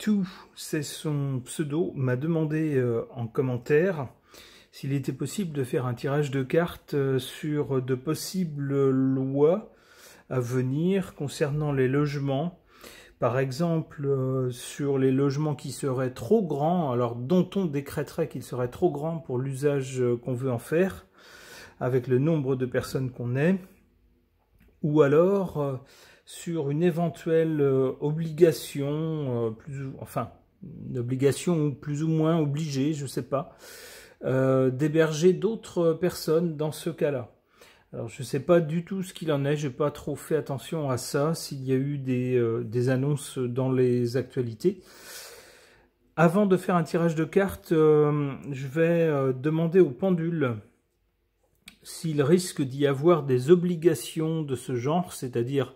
Tout, c'est son pseudo, m'a demandé en commentaire s'il était possible de faire un tirage de cartes sur de possibles lois à venir concernant les logements. Par exemple, sur les logements qui seraient trop grands, alors dont on décréterait qu'ils seraient trop grands pour l'usage qu'on veut en faire, avec le nombre de personnes qu'on est, ou alors sur une éventuelle obligation, une obligation plus ou moins obligée, je ne sais pas, d'héberger d'autres personnes dans ce cas-là. Alors je ne sais pas du tout ce qu'il en est, je n'ai pas trop fait attention à ça, s'il y a eu des annonces dans les actualités. Avant de faire un tirage de cartes, je vais demander au pendule s'il risque d'y avoir des obligations de ce genre, c'est-à-dire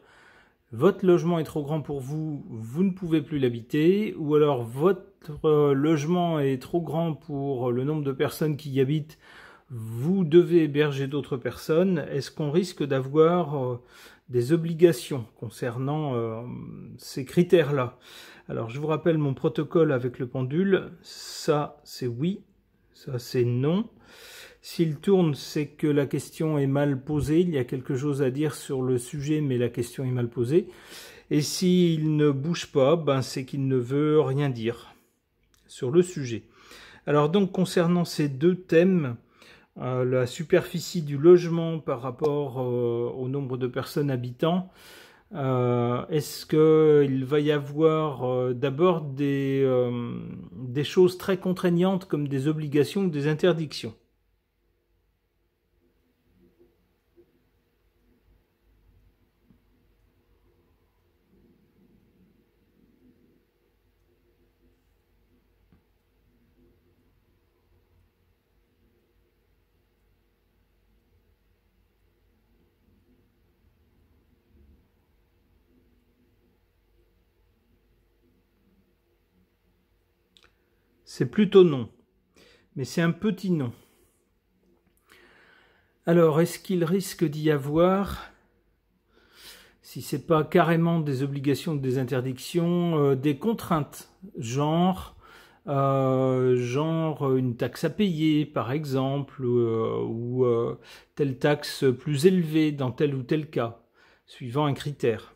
votre logement est trop grand pour vous, vous ne pouvez plus l'habiter, ou alors votre logement est trop grand pour le nombre de personnes qui y habitent, vous devez héberger d'autres personnes. Est-ce qu'on risque d'avoir des obligations concernant ces critères-là? Alors je vous rappelle mon protocole avec le pendule, ça c'est oui, ça c'est non. S'il tourne, c'est que la question est mal posée, il y a quelque chose à dire sur le sujet, mais la question est mal posée. Et s'il ne bouge pas, c'est qu'il ne veut rien dire sur le sujet. Alors donc, concernant ces deux thèmes, la superficie du logement par rapport au nombre de personnes habitant, est-ce qu'il va y avoir d'abord des choses très contraignantes comme des obligations ou des interdictions? C'est plutôt non, mais c'est un petit non. Alors, est-ce qu'il risque d'y avoir, si ce n'est pas carrément des obligations ou des interdictions, des contraintes, genre une taxe à payer, par exemple, ou telle taxe plus élevée dans tel ou tel cas, suivant un critère?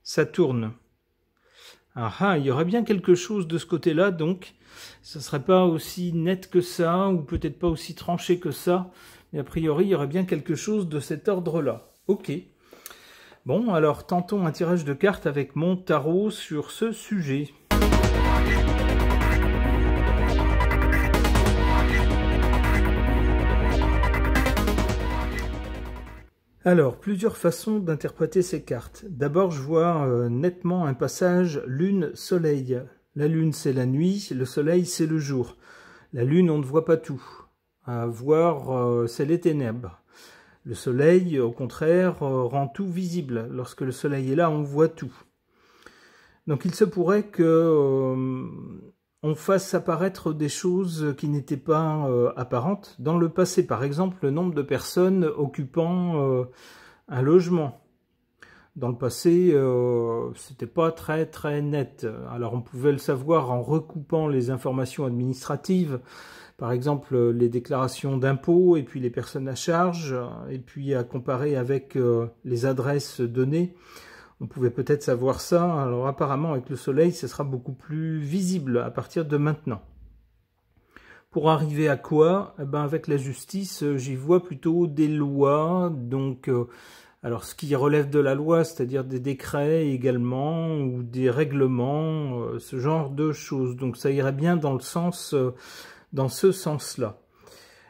Ça tourne. Ah, il y aurait bien quelque chose de ce côté-là, donc ça ne serait pas aussi net que ça, ou peut-être pas aussi tranché que ça, mais a priori, il y aurait bien quelque chose de cet ordre-là. Ok. Bon, alors tentons un tirage de cartes avec mon tarot sur ce sujet. Alors, plusieurs façons d'interpréter ces cartes. D'abord, je vois nettement un passage lune-soleil. La lune, c'est la nuit, le soleil, c'est le jour. La lune, on ne voit pas tout. À voir, c'est les ténèbres. Le soleil, au contraire, rend tout visible. Lorsque le soleil est là, on voit tout. Donc, il se pourrait que on fasse apparaître des choses qui n'étaient pas apparentes dans le passé. Par exemple, le nombre de personnes occupant un logement. Dans le passé, c'était pas très net. Alors on pouvait le savoir en recoupant les informations administratives, par exemple les déclarations d'impôts et puis les personnes à charge, et puis à comparer avec les adresses données. On pouvait peut-être savoir ça. Alors apparemment, avec le soleil, ce sera beaucoup plus visible à partir de maintenant. Pour arriver à quoi? Avec la justice, j'y vois plutôt des lois. Donc, alors ce qui relève de la loi, c'est-à-dire des décrets également, ou des règlements, ce genre de choses. Donc ça irait bien dans ce sens-là.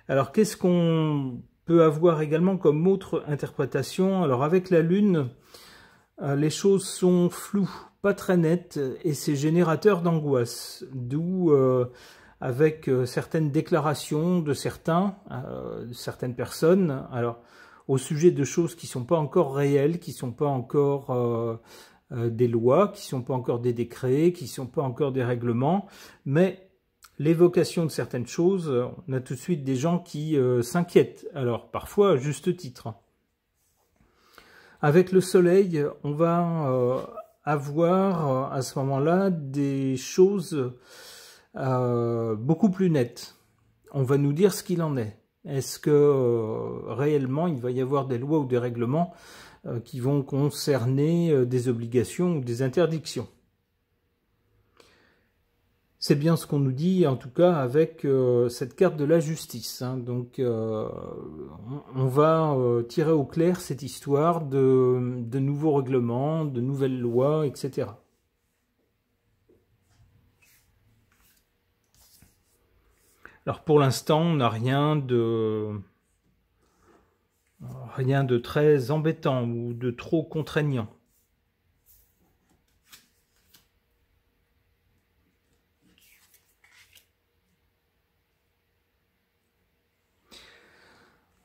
Alors qu'est-ce qu'on peut avoir également comme autre interprétation? Alors avec la Lune, les choses sont floues, pas très nettes, et c'est générateur d'angoisse, d'où avec certaines déclarations de certaines personnes, alors au sujet de choses qui ne sont pas encore réelles, qui ne sont pas encore des lois, qui ne sont pas encore des décrets, qui ne sont pas encore des règlements, mais l'évocation de certaines choses, on a tout de suite des gens qui s'inquiètent, alors parfois à juste titre. Avec le soleil, on va avoir à ce moment-là des choses beaucoup plus nettes. On va nous dire ce qu'il en est. Est-ce que réellement il va y avoir des lois ou des règlements qui vont concerner des obligations ou des interdictions? C'est bien ce qu'on nous dit, en tout cas, avec cette carte de la justice. Hein. Donc, on va tirer au clair cette histoire de nouveaux règlements, de nouvelles lois, etc. Alors, pour l'instant, on n'a rien de très embêtant ou de trop contraignant.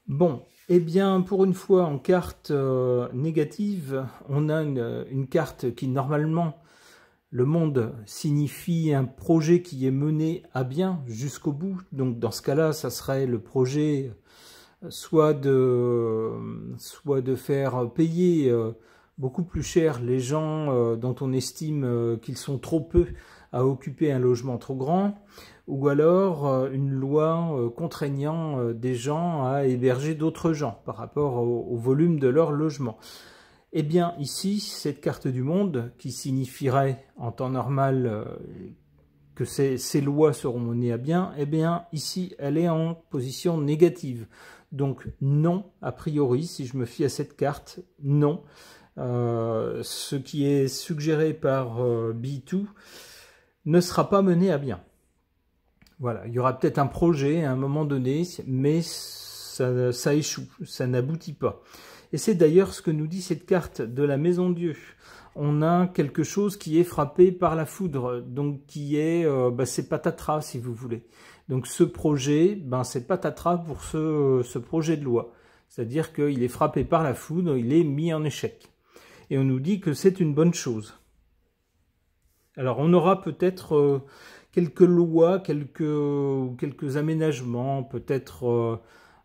Bon, eh bien, pour une fois, en carte négative, on a une carte qui, normalement, le monde signifie un projet qui est mené à bien jusqu'au bout. Donc, dans ce cas-là, ça serait le projet soit de faire payer beaucoup plus cher les gens dont on estime qu'ils sont trop peu à occuper un logement trop grand, ou alors une loi contraignant des gens à héberger d'autres gens par rapport au volume de leur logement. Eh bien ici, cette carte du monde qui signifierait en temps normal que ces lois seront menées à bien, eh bien ici elle est en position négative. Donc non, a priori, si je me fie à cette carte, non. Ce qui est suggéré par B2 ne sera pas mené à bien. Voilà, il y aura peut-être un projet à un moment donné, mais ça échoue, ça n'aboutit pas. Et c'est d'ailleurs ce que nous dit cette carte de la Maison Dieu. On a quelque chose qui est frappé par la foudre, donc qui est, c'est patatras si vous voulez. Donc ce projet, c'est patatras pour ce projet de loi. C'est-à-dire qu'il est frappé par la foudre, il est mis en échec. Et on nous dit que c'est une bonne chose. Alors on aura peut-être quelques lois, quelques aménagements, peut-être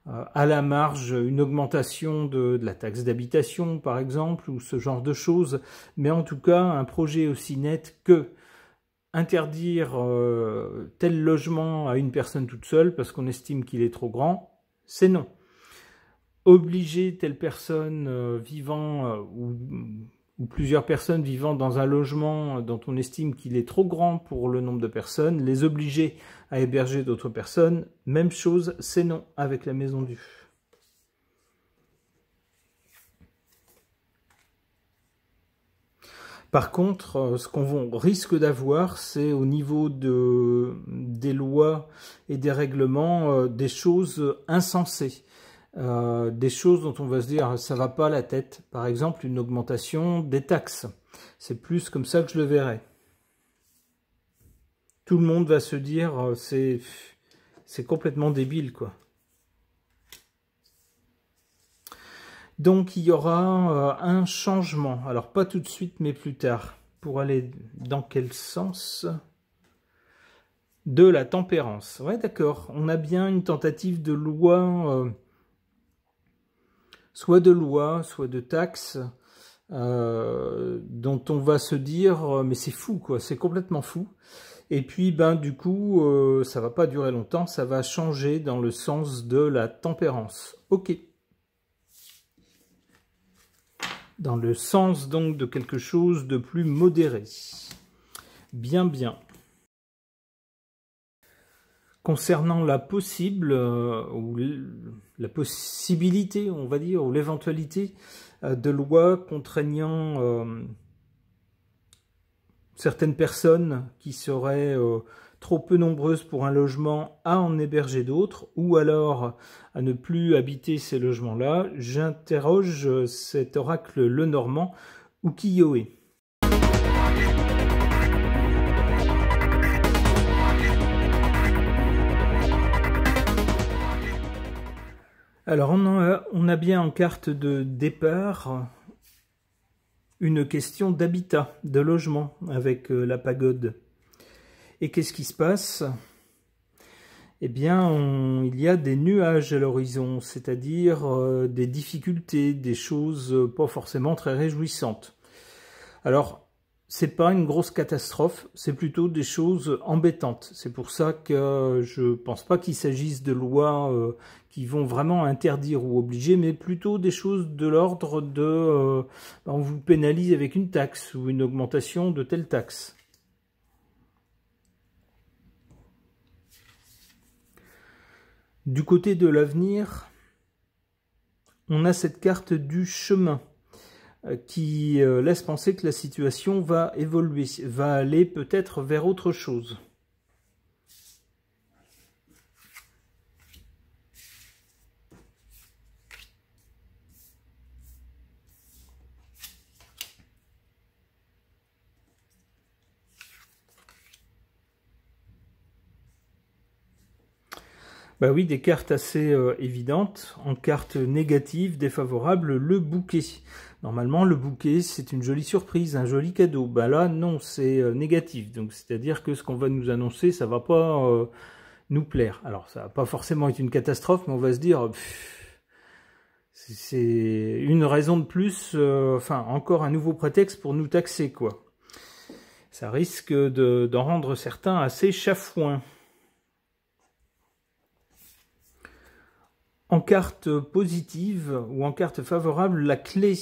à la marge une augmentation de la taxe d'habitation par exemple, ou ce genre de choses, mais en tout cas un projet aussi net que interdire tel logement à une personne toute seule parce qu'on estime qu'il est trop grand, c'est non. Obliger telle personne vivant ou plusieurs personnes vivant dans un logement dont on estime qu'il est trop grand pour le nombre de personnes, les obliger à héberger d'autres personnes, même chose, c'est non avec la Maison Dieu. Par contre, ce qu'on risque d'avoir, c'est au niveau des lois et des règlements, des choses insensées. Des choses dont on va se dire ça va pas à la tête, par exemple une augmentation des taxes, c'est plus comme ça que je le verrai. Tout le monde va se dire c'est complètement débile quoi. Donc il y aura un changement, alors pas tout de suite mais plus tard. Pour aller dans quel sens? De la tempérance. Ouais d'accord, on a bien une tentative de loi soit de loi, soit de taxes, dont on va se dire mais c'est fou quoi, c'est complètement fou. Et puis du coup ça va pas durer longtemps, ça va changer dans le sens de la tempérance. Ok. Dans le sens donc de quelque chose de plus modéré. Bien bien. Concernant la possible, ou la possibilité, on va dire, ou l'éventualité de loi contraignant certaines personnes qui seraient trop peu nombreuses pour un logement à en héberger d'autres, ou alors à ne plus habiter ces logements-là, j'interroge cet oracle Lenormand Ukiyo-e. Alors on a bien en carte de départ une question d'habitat, de logement avec la pagode. Et qu'est-ce qui se passe? Eh bien, il y a des nuages à l'horizon, c'est-à-dire des difficultés, des choses pas forcément très réjouissantes. Alors, c'est pas une grosse catastrophe, c'est plutôt des choses embêtantes. C'est pour ça que je pense pas qu'il s'agisse de lois qui vont vraiment interdire ou obliger, mais plutôt des choses de l'ordre de on vous pénalise avec une taxe ou une augmentation de telle taxe. Du côté de l'avenir, on a cette carte du chemin qui laisse penser que la situation va évoluer, va aller peut-être vers autre chose. Bah oui, des cartes assez évidentes. En carte négative, défavorable, le bouquet. Normalement, le bouquet, c'est une jolie surprise, un joli cadeau. Bah là, non, c'est négatif. Donc, c'est-à-dire que ce qu'on va nous annoncer, ça va pas nous plaire. Alors, ça va pas forcément être une catastrophe, mais on va se dire, c'est une raison de plus, enfin, encore un nouveau prétexte pour nous taxer, quoi. Ça risque d'en rendre certains assez chafouins. En carte positive ou en carte favorable, la clé.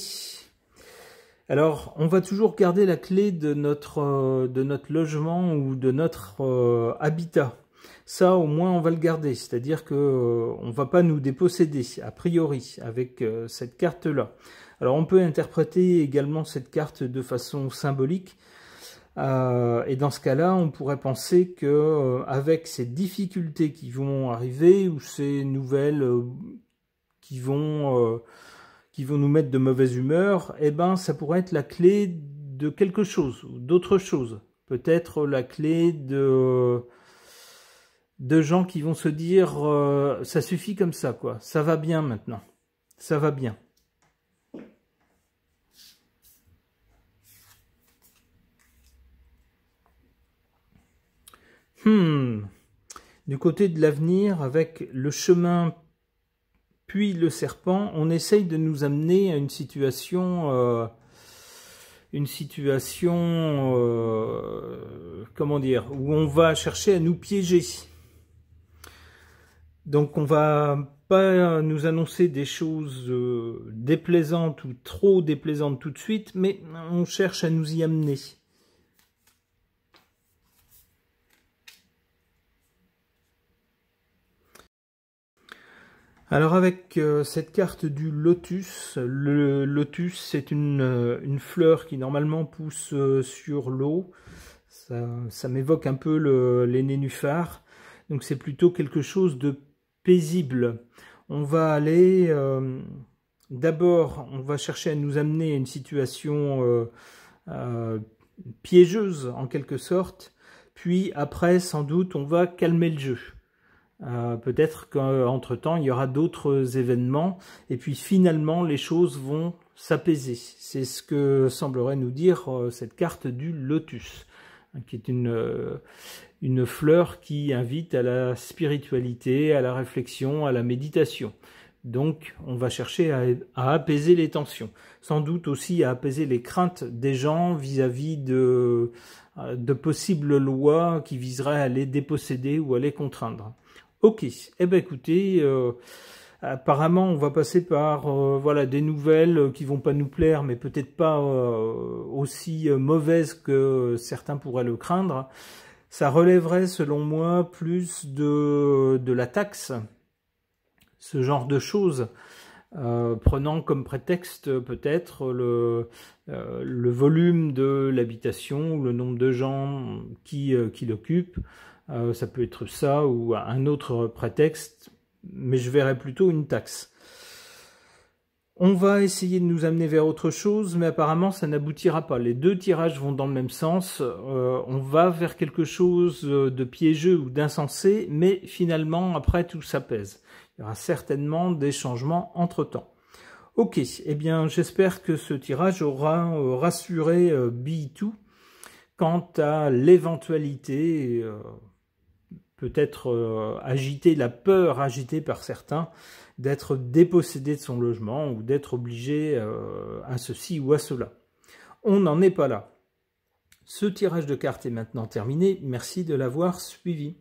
Alors, on va toujours garder la clé de notre logement ou de notre habitat. Ça, au moins, on va le garder. C'est-à-dire que on va pas nous déposséder, a priori, avec cette carte-là. Alors, on peut interpréter également cette carte de façon symbolique. Et dans ce cas-là, on pourrait penser que avec ces difficultés qui vont arriver ou ces nouvelles qui vont nous mettre de mauvaise humeur, eh ben, ça pourrait être la clé de quelque chose ou d'autre chose. Peut-être la clé de gens qui vont se dire ça suffit comme ça, quoi. Ça va bien maintenant. Ça va bien. Du côté de l'avenir, avec le chemin puis le serpent, on essaye de nous amener à une situation comment dire, où on va chercher à nous piéger. Donc on va pas nous annoncer des choses déplaisantes ou trop déplaisantes tout de suite, mais on cherche à nous y amener. Alors avec cette carte du lotus, le lotus c'est une fleur qui normalement pousse sur l'eau, ça m'évoque un peu les nénuphars, donc c'est plutôt quelque chose de paisible. On va aller, d'abord on va chercher à nous amener à une situation piégeuse en quelque sorte, puis après sans doute on va calmer le jeu. Peut-être qu'entre-temps, il y aura d'autres événements, et puis finalement, les choses vont s'apaiser. C'est ce que semblerait nous dire cette carte du lotus, qui est une fleur qui invite à la spiritualité, à la réflexion, à la méditation. Donc, on va chercher à apaiser les tensions. Sans doute aussi à apaiser les craintes des gens vis-à-vis de possibles lois qui viseraient à les déposséder ou à les contraindre. Ok, eh ben écoutez, apparemment on va passer par voilà, des nouvelles qui vont pas nous plaire, mais peut-être pas aussi mauvaises que certains pourraient le craindre. Ça relèverait selon moi plus de la taxe, ce genre de choses, prenant comme prétexte peut-être le volume de l'habitation ou le nombre de gens qui l'occupent. Ça peut être ça ou un autre prétexte, mais je verrais plutôt une taxe. On va essayer de nous amener vers autre chose, mais apparemment ça n'aboutira pas. Les deux tirages vont dans le même sens. On va vers quelque chose de piégeux ou d'insensé, mais finalement après tout s'apaise. Il y aura certainement des changements entre-temps. Ok, eh bien j'espère que ce tirage aura rassuré B2 quant à l'éventualité, peut-être agitée, la peur agitée par certains, d'être dépossédé de son logement ou d'être obligé à ceci ou à cela. On n'en est pas là. Ce tirage de cartes est maintenant terminé. Merci de l'avoir suivi.